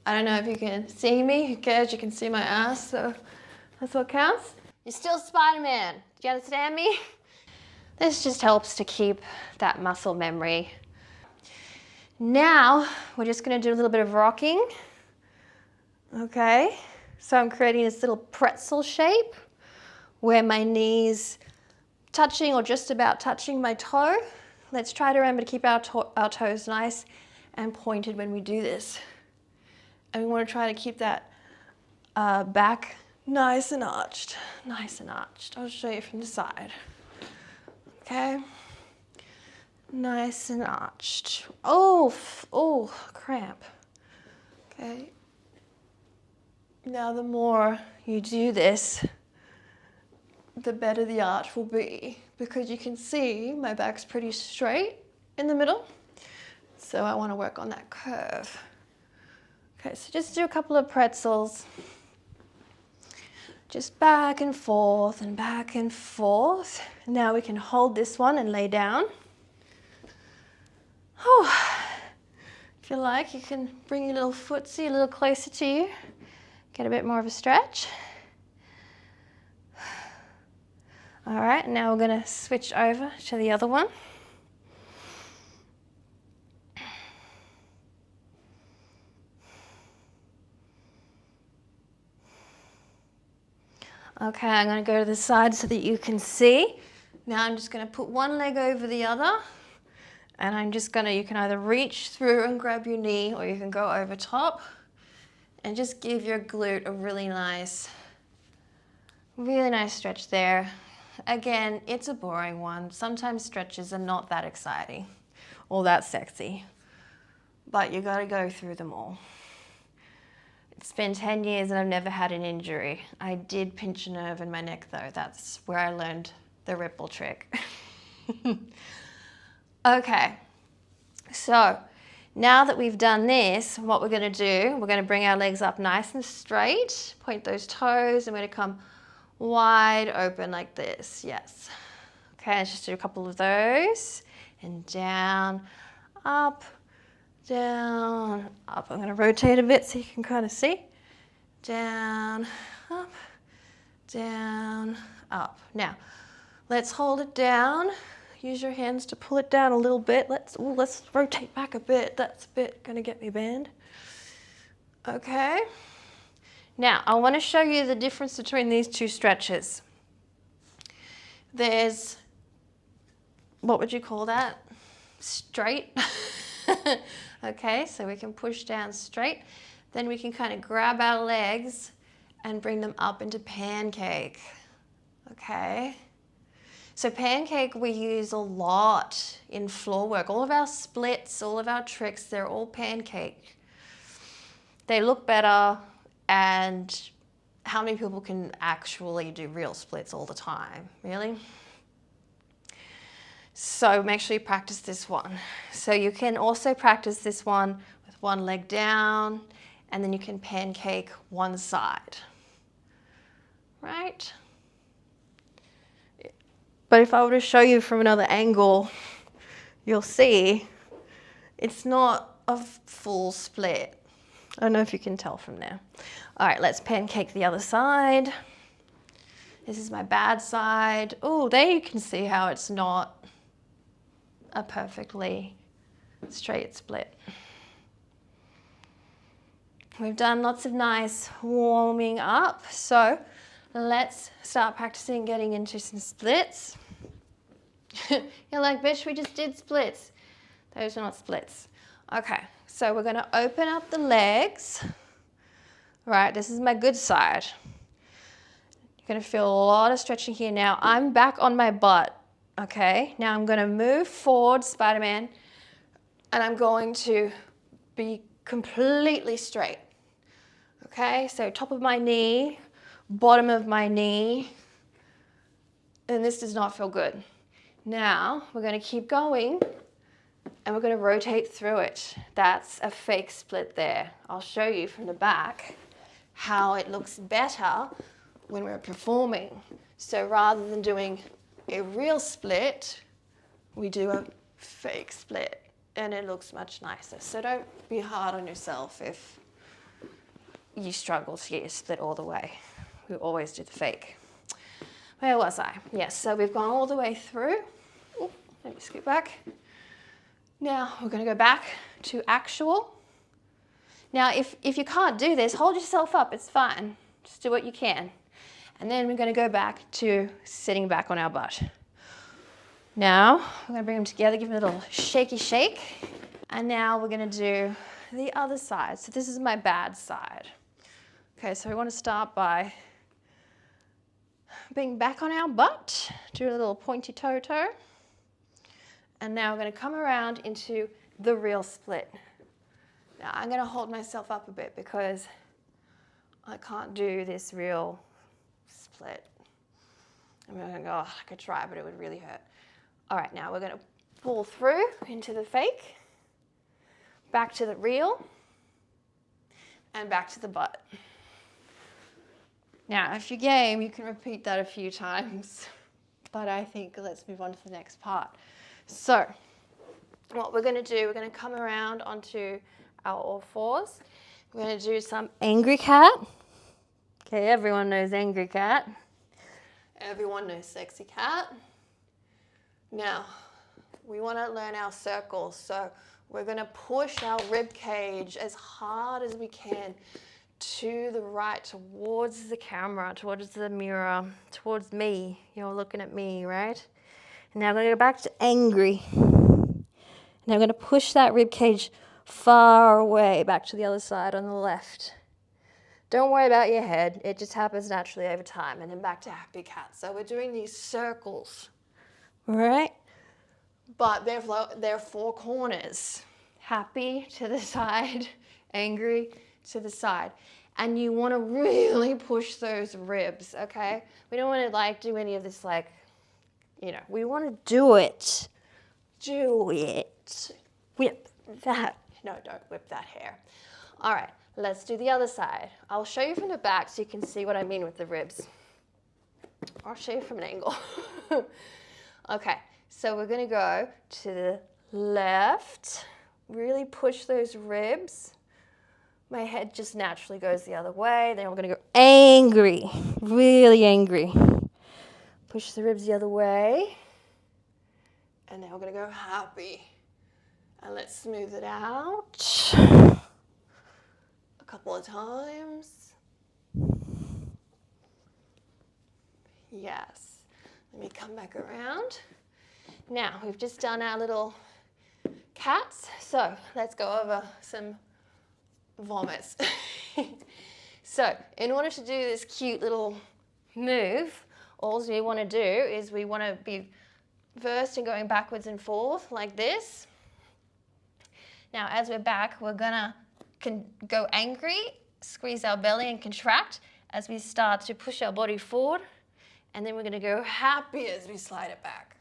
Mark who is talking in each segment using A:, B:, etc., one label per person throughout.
A: I don't know if you can see me. Who cares? You can see my ass, so that's what counts. You're still Spider-Man. Do you understand me? This just helps to keep that muscle memory. Now, we're just gonna do a little bit of rocking. Okay, so I'm creating this little pretzel shape where my knees touching or just about touching my toe. Let's try to remember to keep our toes nice and pointed when we do this. And we want to try to keep that back nice and arched, nice and arched. I'll show you from the side. Okay, nice and arched. Oh, cramp. Okay. Now the more you do this, the better the arch will be, because you can see my back's pretty straight in the middle. So I want to work on that curve. Okay, so just do a couple of pretzels. Just back and forth and back and forth. Now we can hold this one and lay down. If you like, you can bring your little footsie a little closer to you. Get a bit more of a stretch. All right, now we're gonna switch over to the other one. Okay, I'm gonna go to the side so that you can see. Now I'm just gonna put one leg over the other, and I'm just gonna, you can either reach through and grab your knee, or you can go over top and just give your glute a really nice stretch there. Again, it's a boring one. Sometimes stretches are not that exciting or that sexy, but you gotta go through them all. It's been 10 years and I've never had an injury. I did pinch a nerve in my neck though. That's where I learned the ripple trick. Okay, so now that we've done this, what we're gonna do, we're gonna bring our legs up nice and straight, point those toes, and we're gonna come wide open like this, yes. Okay, let's just do a couple of those, and down, up, down, up. I'm gonna rotate a bit so you can kind of see. Down, up. Now, let's hold it down. Use your hands to pull it down a little bit. Let's rotate back a bit. That's a bit gonna get me banned. Okay. Now, I want to show you the difference between these two stretches. There's, what would you call that? Straight. Okay, so we can push down straight. Then we can kind of grab our legs and bring them up into pancake. Okay. So pancake we use a lot in floor work. All of our splits, all of our tricks, they're all pancake. They look better, and how many people can actually do real splits all the time, really? So make sure you practice this one. So you can also practice this one with one leg down, and then you can pancake one side, right? But if I were to show you from another angle, you'll see it's not a full split. I don't know if you can tell from there. All right, let's pancake the other side. This is my bad side. Oh, there you can see how it's not a perfectly straight split. We've done lots of nice warming up, so let's start practicing getting into some splits. You're like, bitch, we just did splits. Those are not splits. Okay, so we're gonna open up the legs. Right, this is my good side. You're gonna feel a lot of stretching here now. I'm back on my butt, okay? Now I'm gonna move forward, Spider-Man, and I'm going to be completely straight. Okay, so top of my knee, bottom of my knee, and this does not feel good. Now we're gonna keep going, and we're gonna rotate through it. That's a fake split there. I'll show you from the back how it looks better when we're performing. So rather than doing a real split, we do a fake split, and it looks much nicer. So don't be hard on yourself if you struggle to get your split all the way. We always do the fake. Where was I? Yes, so we've gone all the way through. Ooh, let me scoot back. Now we're going to go back to actual. Now if you can't do this, hold yourself up, it's fine. Just do what you can. And then we're going to go back to sitting back on our butt. Now we're going to bring them together, give them a little shaky shake. And now we're going to do the other side. So this is my bad side. Okay, so we want to start by being back on our butt, do a little pointy toe. And now we're going to come around into the real split. Now I'm going to hold myself up a bit because I can't do this real split. I'm going to go, oh, I could try, but it would really hurt. All right, now we're going to pull through into the fake, back to the real, and back to the butt. Now, if you're game, you can repeat that a few times, but I think let's move on to the next part. So, what we're going to do, we're going to come around onto our all fours. We're going to do some angry cat. Okay, everyone knows angry cat. Everyone knows sexy cat. Now, we want to learn our circles, so we're going to push our rib cage as hard as we can to the right, towards the camera, towards the mirror, towards me. You're looking at me, right? And now I'm going to go back to angry. Now I'm going to push that rib cage far away, back to the other side on the left. Don't worry about your head. It just happens naturally over time. And then back to happy cat. So we're doing these circles, all right? But they're four corners. Happy to the side, angry to the side. And you want to really push those ribs, okay? We don't want to like do any of this like, you know, we want to do it. Do it. Whip that. No, don't whip that hair. All right, let's do the other side. I'll show you from the back so you can see what I mean with the ribs. I'll show you from an angle. Okay, so we're going to go to the left. Really push those ribs. My head just naturally goes the other way. Then we're going to go angry, really angry. Push the ribs the other way. And now we're going to go happy. And let's smooth it out a couple of times. Yes. Let me come back around. Now, we've just done our little cats. So let's go over some vomits. So in order to do this cute little move, all we want to do is we want to be versed in going backwards and forth like this. Now as we're back, we're gonna go angry, squeeze our belly and contract as we start to push our body forward, and then we're gonna go happy as we slide it back.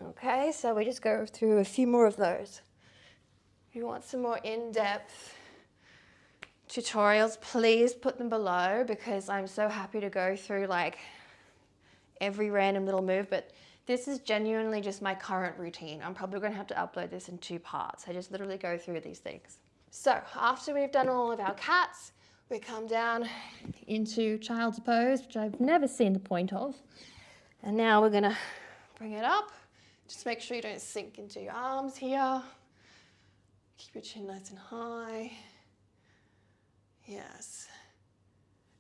A: Okay, so we just go through a few more of those. If you want some more in-depth tutorials, please put them below, because I'm so happy to go through like every random little move, but this is genuinely just my current routine. I'm probably going to have to upload this in 2 parts. I just literally go through these things. So after we've done all of our cats, we come down into child's pose, which I've never seen the point of. And now we're going to bring it up. Just make sure you don't sink into your arms here. Keep your chin nice and high. Yes.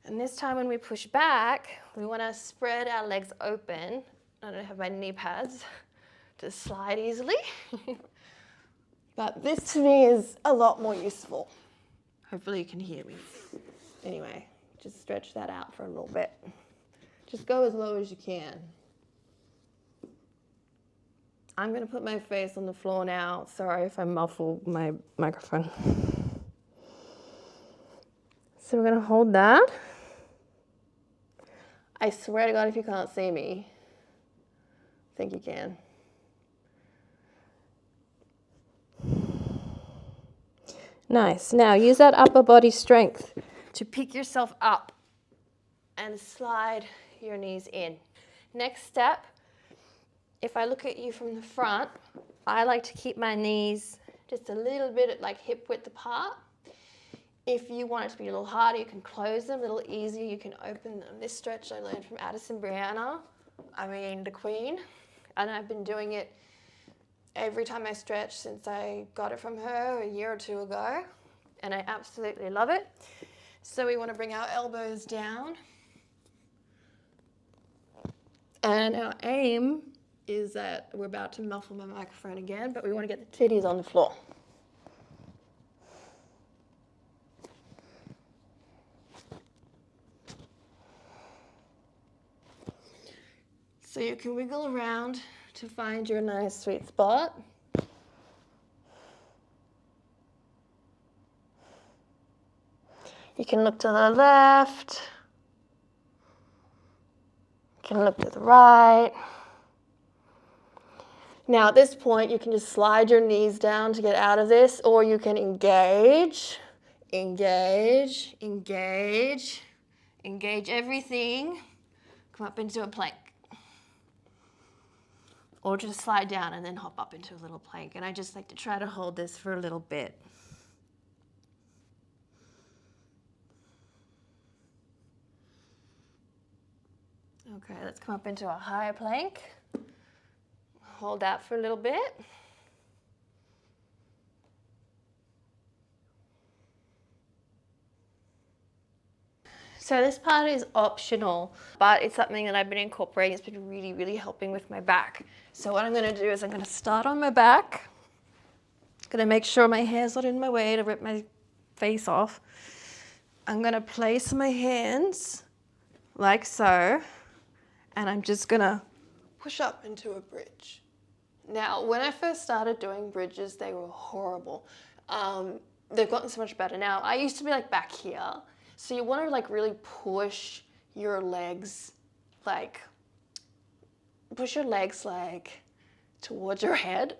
A: And this time when we push back, we want to spread our legs open. I don't have my knee pads to slide easily. But this to me is a lot more useful. Hopefully you can hear me. Anyway, just stretch that out for a little bit. Just go as low as you can. I'm going to put my face on the floor now. Sorry if I muffle my microphone. So we're going to hold that. I swear to God, if you can't see me, I think you can. Nice. Now use that upper body strength to pick yourself up and slide your knees in. Next step, if I look at you from the front, I like to keep my knees just a little bit at like hip width apart. If you want it to be a little harder, you can close them. A little easier, you can open them. This stretch I learned from Addison Brianna, the Queen, and I've been doing it every time I stretch since I got it from her a year or two ago, and I absolutely love it. So we want to bring our elbows down, and our aim is that we're about to muffle my microphone again, but we want to get the titties on the floor. So you can wiggle around to find your nice sweet spot. You can look to the left. You can look to the right. Now at this point, you can just slide your knees down to get out of this, or you can engage, engage, engage, engage everything. Come up into a plank. Or just slide down and then hop up into a little plank. And I just like to try to hold this for a little bit. Okay, let's come up into a higher plank. Hold that for a little bit. So this part is optional, but it's something that I've been incorporating. It's been really, really helping with my back. So what I'm going to do is I'm going to start on my back. I'm going to make sure my hair's not in my way to rip my face off. I'm going to place my hands like so, and I'm just going to push up into a bridge. Now, when I first started doing bridges, they were horrible. They've gotten so much better now. I used to be like back here. So you want to like really push your legs like towards your head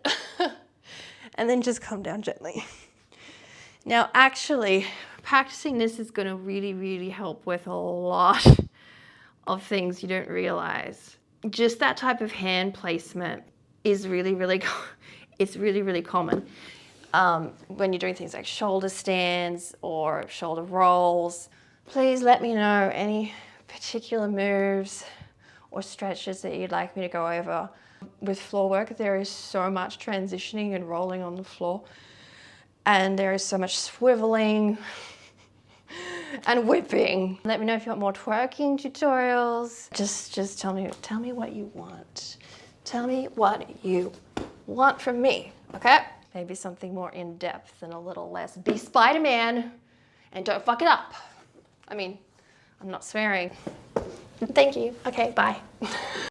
A: and then just come down gently. Now actually practicing this is going to really, really help with a lot of things you don't realize. Just that type of hand placement is really, really common. When you're doing things like shoulder stands or shoulder rolls. Please let me know any particular moves or stretches that you'd like me to go over. With floor work, there is so much transitioning and rolling on the floor, and there is so much swiveling and whipping. Let me know if you want more twerking tutorials. Just tell me what you want. Tell me what you want from me, okay? Maybe something more in-depth and a little less be Spider-Man and don't fuck it up. I mean, I'm not swearing. Thank you. Okay, bye.